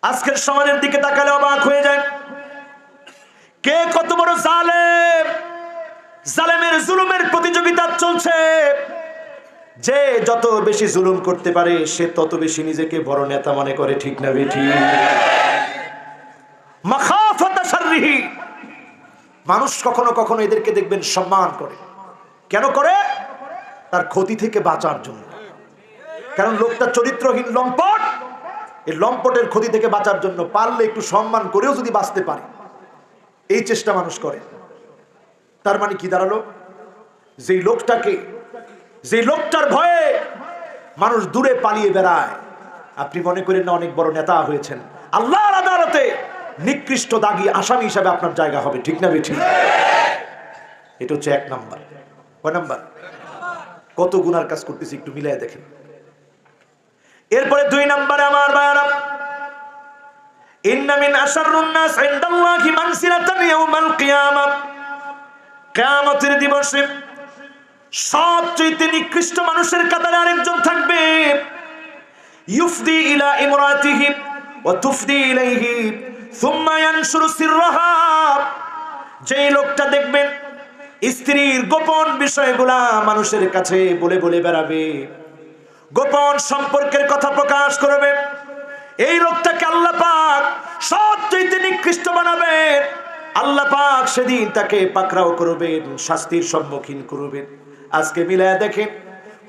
আজকের সমাজের দিকে তাকালে অবাক হয়ে যায়, কে কত বড় জালেম। জালেমের জুলুমের প্রতিযোগিতা চলছে। যে যত বেশি জুলুম করতে পারে সে তত বেশি নিজেকে বড় নেতা মনে করে, ঠিক না বেঠিক? মাখাফাতা শাররিহি, মানুষ কখনো কখনো এদেরকে দেখবেন সম্মান করে। কেন করে? তার ক্ষতি থেকে বাঁচার জন্য। কারণ লোকটা চরিত্রহীন, লম্পট। এই লম্পটের ক্ষতি থেকে বাঁচার জন্য পারলে একটু সম্মান করেও যদি বাঁচতে পারে, এই চেষ্টা মানুষ করে। তার মানে কি দাঁড়ালো? যেই লোকটার ভয়ে মানুষ দূরে পালিয়ে বেড়ায়, আপনি মনে করেন না অনেক বড় নেতা হয়েছেন, আল্লাহর আদালতে নিকৃষ্ট দাগী আসামি হিসাবে আপনার জায়গা হবে, ঠিক না বেঠিক? এটা হচ্ছে 1 নাম্বার। কয় নাম্বার? কত গুনার কাজ করতেছি একটু মিলাই দেখেন। এরপরে 2 নাম্বারে আমার ভাইরা, ইন্না মিন আশারুন নাস ইনদাল্লাহি মানসিলাতান ইয়াউমাল কিয়ামাহ, কিয়ামতের দিবসে সবচেয়ে নিকৃষ্ট মানুষের কাতারে আরেকজন থাকবে। ইউফদি ইলা ইমরাতিহি ওয়া তুফদি ইলাইহি সুম্মা ইয়ানশুরু সিররাহা। যেই লোকটা দেখবেন স্ত্রীর গোপন বিষয়গুলা মানুষের কাছে বলে বলে বেড়াবে, গোপন সম্পর্কের কথা প্রকাশ করবে, এই লোকটাকে আল্লাহ পাক সবচেয়ে নিকৃষ্ট বানাবেন। আল্লাহ পাক সেদিন তাকে পাকড়াও করবেন, শাস্তির সম্মুখীন করবেন। আজকে মিলায়া দেখেন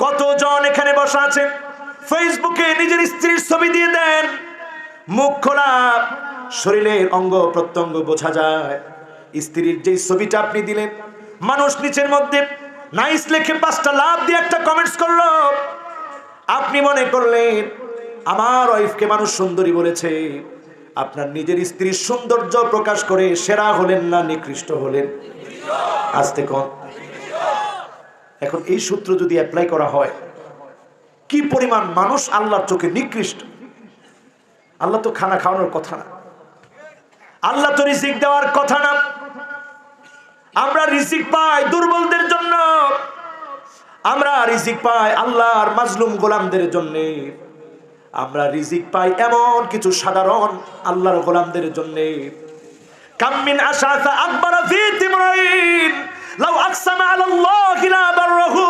কতজন এখানে বসা আছেন, ফেসবুকে নিজের স্ত্রীর ছবি দিয়ে দেন, মুখ খোলা, শরীরের অঙ্গ প্রত্যঙ্গ বোঝা যায়। স্ত্রীর যে ছবিটা আপনি দিলেন, মানুষ নিচের মধ্যে নাইস লিখে 5টা লাভ দিয়ে একটা কমেন্টস করলো। আপনি মনে করলেন আমার ওয়াইফকে মানুষ সুন্দরী বলেছে। আপনার নিজের স্ত্রীর সৌন্দর্য প্রকাশ করে সেরা হলেন না নিকৃষ্ট হলেন? আস্তে কোন। এখন এই সূত্র যদি অ্যাপ্লাই করা হয়, কি পরিমাণ মানুষ আল্লাহর চোখে নিকৃষ্ট। আল্লাহ তো খানা খাওয়ানোর কথা না, আল্লাহ তো রিজিক দেওয়ার কথা না। আমরা রিজিক পাই দুর্বলদের জন্য, আমরা রিজিক পাই আল্লাহর মাজলুম গোলামদের জন্য, আমরা রিজিক পাই এমন কিছু সাধারণ আল্লাহর গোলামদের জন্য। কাম মিন আশাসা আকবারা ফি তিমরাইন লাউ আকসামা আলাল্লাহি লা বাররাহু।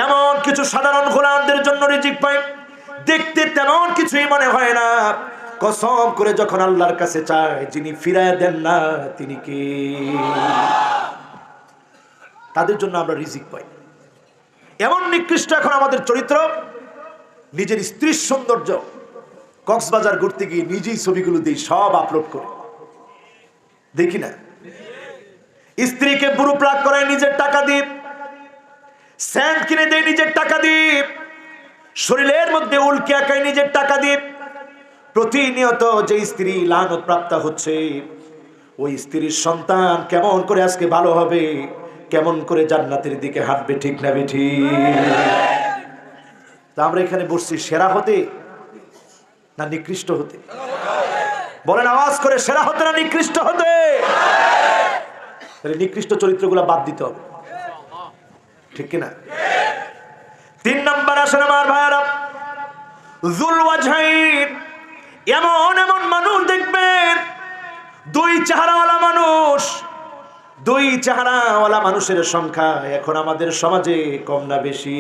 এমন কিছু সাধারণ গোলামদের জন্য রিজিক পাই, দেখতে তেমন কিছুই মনে হয় না, কসম করে যখন আল্লাহর কাছে চায়, যিনি ফিরায় দেন না তিনি কে? তাদের জন্য আমরা রিজিক পাই। এমন নিকৃষ্ট এখন আমাদের চরিত্র। নিজের স্ত্রীর সৌন্দর্য, কক্সবাজার ঘুরতে গিয়ে নিজেই ছবিগুলো দিই, সব আপলোড করে দেখি না। স্ত্রীকে বুড়ো প্লাগ করায় নিজের টাকা দিয়ে, স্যান্ড কিনে দেয় নিজের টাকা দিয়ে, শরীরের মধ্যে উল্কি আঁকায় নিজের টাকা দিয়ে। প্রতিনিয়ত যে স্ত্রী লানত প্রাপ্ত হচ্ছে, ওই স্ত্রীর সন্তান কেমন করে আজকে ভালো হবে, কেমন করে জান্নাতের দিকে হাঁটবে, ঠিক না বেঠিক? তা আমরা এখানে বসছি সেরা হতে না নিকৃষ্ট হতে? বলেন আওয়াজ করে, সেরা হতে না নিকৃষ্ট হতে? তাহলে নিকৃষ্ট চরিত্রগুলো বাদ দিতে হবে, ঠিক কিনা? 3 নাম্বার আসেন আমার ভাইয়ারা, যুল ওয়াজহাইন। এমন এমন মানুষ দেখবেন, 2 চেহারাওয়ালা মানুষ। 2 চেহারাওয়ালা মানুষের সংখ্যা এখন আমাদের সমাজে কম না বেশি?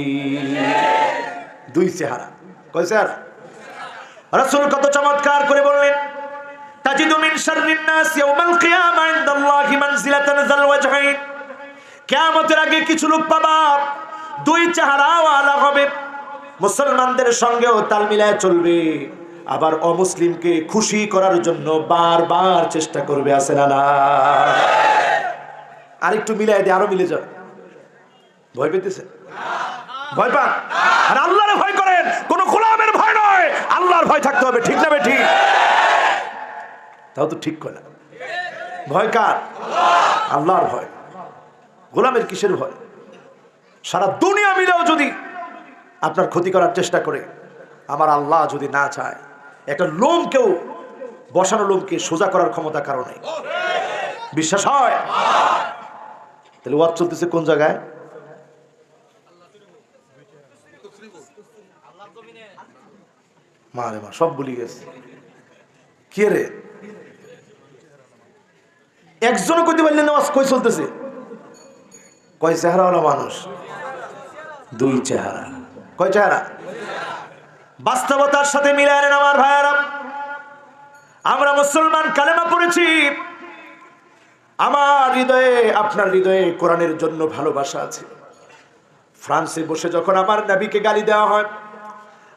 2 চেহারা। কয় চেহারা? রাসূল কত চমৎকার করে বললেন, তাজিদু মিন শাররিন নাস ইয়াউমাল কিয়ামা ইনদাল্লাহি মানজিলাতান যাল ওয়াজহাইন। কিয়ামতের আগে কিছু লোক পাবা 2 চেহারাওয়ালা হবে, মুসলমানদের সঙ্গেও তাল মিলায় চলবে, আবার অমুসলিমকে খুশি করার জন্য বারবার চেষ্টা করবে, আছে না না? আরেকটু মিলাই দিয়ে আরো মিলে যাবে। ভয় পেতেছেন? ভয় পান? আর আল্লাহরে ভয় করেন, কোন গোলামের ভয় নয়, আল্লাহর ভয় থাকতে হবে, ঠিক না বেঠিক? তাও তো ঠিক করে। ভয় কার? আল্লাহর ভয়। গোলামের কিসের ভয়? সারা দুনিয়া মিলেও যদি আপনার ক্ষতি করার চেষ্টা করে, আমার আল্লাহ যদি না চায়, একটা লোমকেও, বসানো লোমকে সোজা করার ক্ষমতা কারো নেই। বিশ্বাস হয়? তাহলে ওয়াজ চলতেছে কোন জায়গায়? মারে মা, সব ভুলে গেছে। কে রে? একজনও কইতে পারলেন নামাজ কই চলতেছে? কয় চেহারাওয়ালা মানুষ? দুই চেহারা। কয় চেহারা? বাস্তবতার সাথে মিলায় নেন আমার ভাইয়ারা। আমরা মুসলমান, কালেমা পড়েছি, আমার হৃদয়ে আপনার হৃদয়ে কোরআনের জন্য ভালোবাসা আছে। ফ্রান্সে বসে যখন আমার নবীকে গালি দেওয়া হয়,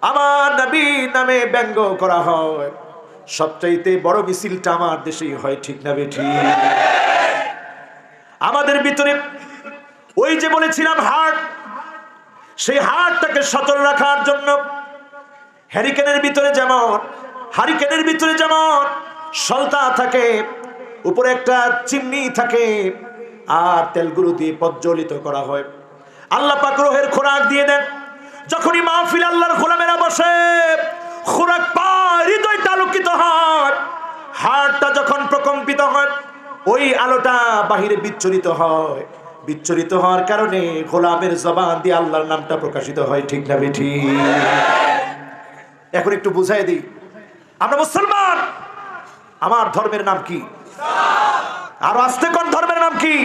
আমার নবী নামে ব্যঙ্গ করা হয়, সবচাইতে বড় মিছিলটা আমার দেশেই হয়, ঠিক না বেঠি? আমাদের ভিতরে ওই যে বলেছিলাম হার্ট, সেই হার্টটাকে সচল রাখার জন্য হারিকেনের ভিতরে যেমন সলতা থাকে, উপরে একটা চিমনি থাকে, আর তেলগুলো দিয়ে প্রজ্বলিত করা হয়। আল্লাহ পাক রুহের খোরাক দিয়ে দেন। যখনই মাহফিল আল্লাহর গোলামেরা বসে, খোরাক পায়, হৃদয়টা আলোকিত হয়, হার্টটা যখন প্রকম্পিত হয়, ওই আলোটা বাহিরে বিচ্ছুরিত হয়। বিচ্ছুরিত হওয়ার কারণে গোলামের জবান দিয়ে আল্লাহর নামটা প্রকাশিত হয়, ঠিক না বেঠি? এখন একটু বুঝাই দিই, আমরা মুসলমান, আমার ধর্মের নাম কি? আর আস্তে কোন ধর্মের নাম কি?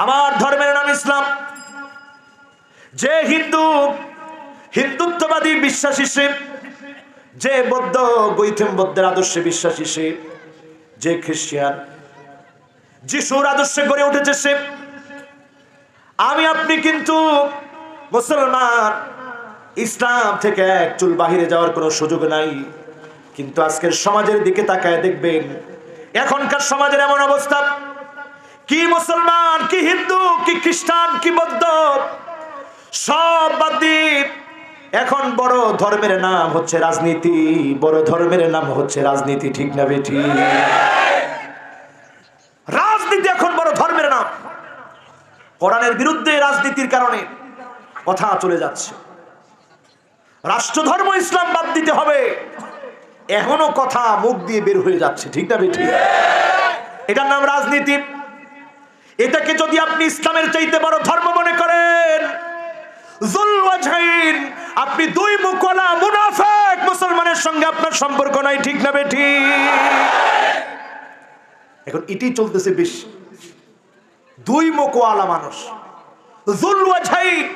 আমার ধর্মের নাম ইসলাম। যে হিন্দুত্ববাদী বিশ্বাসী সে, যে বৌদ্ধ গৈথম বৌদ্ধের আদর্শে বিশ্বাসী সে, যে খ্রিস্টান যিশুর আদর্শে গড়ে উঠেছে সে, আমি আপনি কিন্তু মুসলমান। ইসলাম থেকে এক চুল বাহিরে যাওয়ার কোনো সুযোগ নাই। কিন্তু আজকের সমাজের দিকে তাকায় দেখবেন, এখনকার সমাজের এমন অবস্থা, কি মুসলমান, কি হিন্দু, কি খ্রিস্টান, কি বৌদ্ধ, সব বাদ দিয়ে এখন বড় ধর্মের নাম হচ্ছে রাজনীতি। বড় ধর্মের নাম হচ্ছে রাজনীতি, ঠিক না বেঠি? রাজনীতি এখন বড় ধর্মের নাম। কোরআনের বিরুদ্ধে রাজনীতির কারণে কথা চলে যাচ্ছে। রাষ্ট্রধর্ম ইসলাম বাদ দিতে হবে, এখনো কথা মুখ দিয়ে বের হয়ে যাচ্ছে, ঠিক না বেঠি? এটার নাম রাজনীতি। এটাকে যদি আপনি ইসলামের চাইতে বড় ধর্ম মনে করেন, যুল ওয়াজহাইন, আপনি দুই মুখওয়ালা মুনাফিক মুসলমানের সঙ্গে আপনার সম্পর্ক নাই, ঠিক না বেঠি? এখন এটাই চলতেছে বেশি, দুই মুখওয়ালা মানুষ, যুল ওয়াজহাইন।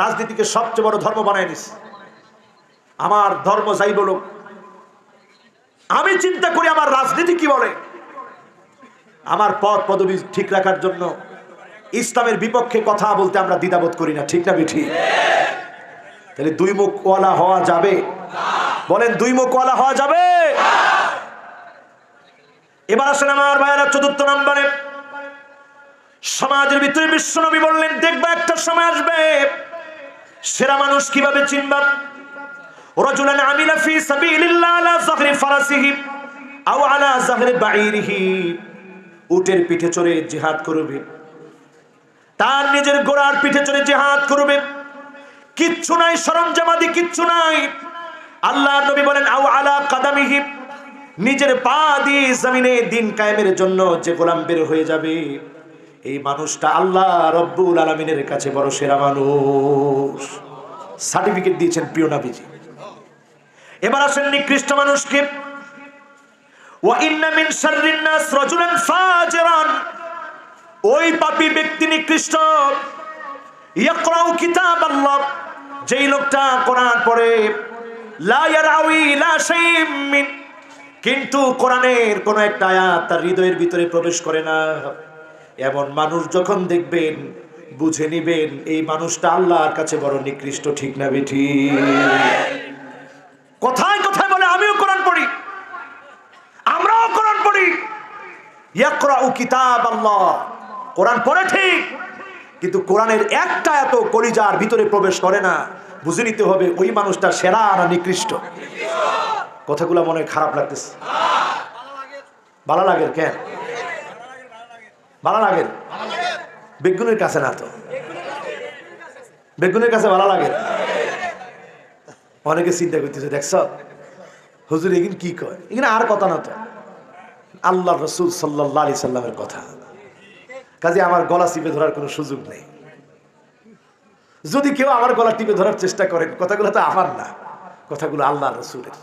রাজনীতিকে সবচেয়ে বড় ধর্ম বানায় নিছে। আমার ধর্ম যাই বলো, আমি চিন্তা করি আমার রাজনীতি কি বলে। আমার পদ পদবি ঠিক রাখার জন্য ইসলামের বিপক্ষে কথা বলতে আমরা দ্বিধাবোধ করি না, ঠিক না বেঠি? তাহলে দুই মুখওয়ালা হওয়া যাবে? বলেন, দুই মুখওয়ালা হওয়া যাবে? এবার আসেন আমার ভাইয়েরা, চতুর্থ নম্বরে, সমাজের ভিতরে বিশ্বনবী বললেন, দেখবা একটা সময় আসবে, সেরা মানুষ কিভাবে চিনবা? রাজুলান আমিলা ফি সাবিলিল্লাহ আলা যাহরি ফারাসিহি আও আলা যাহরি বাঈরিহি, উটের পিঠে চড়ে জিহাদ করবে, তার নিজের ঘোড়ার পিঠে চড়ে জিহাদ করবে, কিচ্ছু নাই, সরঞ্জামাদি কিচ্ছু নাই। আল্লাহর নবী বলেন, আও আলা কাদামিহি, নিজের পা দিয়ে জমিনে দিন কায়েমের জন্য যে গোলাম বের হয়ে যাবে, এই মানুষটা আল্লাহ রব্বুল আলামিনের কাছে বড় সেরা মানুষ। সার্টিফিকেট দিয়েছেন প্রিয় নবীজি। এবার আসেন নিকৃষ্ট মানুষকে, ওয়া ইন্না মিন শাররিন নাস রাজুলান ফাজিরান, ওই পাপী ব্যক্তি নিকৃষ্ট, ইয়াকরাউ কিতাবাল্লাহ, যেই লোকটা কোরআন পড়ে, লা ইয়ারাউই লা শাইইম মিন, কিন্তু কোরআনের কোন একটা আয়াত তার হৃদয়ের ভিতরে প্রবেশ করে না। এমন মানুষ যখন দেখবেন, বুঝে নিবেন এই মানুষটা আল্লাহর কাছে বড় নিকৃষ্ট, ঠিক না বেঠি? কথায় কথায় বলে আমিও কোরআন পড়ি, আমরাও কোরআন পড়ি, ইয়াকরাউ কিতাবাল্লাহ, কোরআন পড়ে ঠিক, কিন্তু কোরআনের একটা এত কলিজার ভিতরে প্রবেশ করে না। বুঝে নিতে হবে ওই মানুষটা সেরা না নিকৃষ্ট। কথাগুলো মনে হয় খারাপ লাগতেছে। ভালো লাগে কেন? ভালো লাগে বেগুনের কাছে না, তো বেগুনের কাছে ভালো লাগে। অনেকে চিন্তা করতেছে, দেখছ হুজুর এখানে কি কয়, এখানে আর কথা না, তো আল্লাহ রসুল সাল্লাল্লাহু আলাইহি সাল্লামের কথা। কাজে আমার গলা টিপে ধরার কোনো সুযোগ নেই। যদি কেউ আমার গলা টিপে ধরার চেষ্টা করেন, কথাগুলো তো আমার না, কথাগুলো আল্লাহ রসুলের।